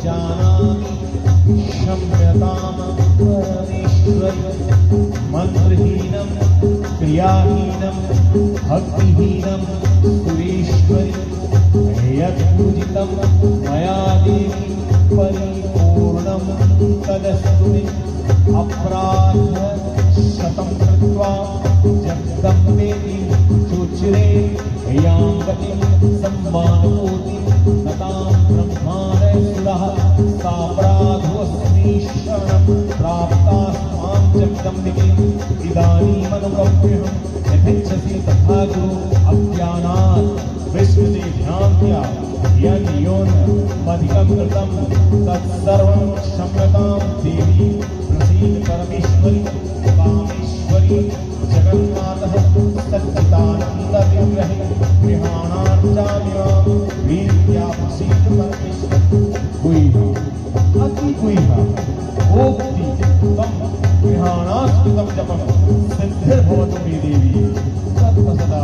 जानामि क्षम्यतां परमेश्वरि मंत्रहीनं क्रियाहीनं भक्तिहीनं सुरेश्वरि यत् पूजितं मया देवी परिपूर्णं तदस्तु मे अपराध शतं कृत्वा जगदम्बेति चुचिरे यां गतिं सम्मानकोटि नतां ब्रह्मादयसुरः सापराधोऽस्मि शरणं प्राप्तास्मां जगदम्बिके इदानीमनुकम्प्यहं यथेच्छसि तथा कुरु अज्ञानात् विश्वदेभ्यान्त्या यन्योन्मधिकं कृतं तत्सर्वं क्षम्यतां देवी प्रसीद परमेश्वरि कामेश्वरि जगन्मातः सच्चिदानन्दविग्रहे गृहाणार्चामि मां वीर्या प्रसीद परमेश्वरि गुह्यः अति गुह्यः भोक्ति तं गृहाणास्कृतं जपं सिद्धिर्भवतु मे देवी तत्सदा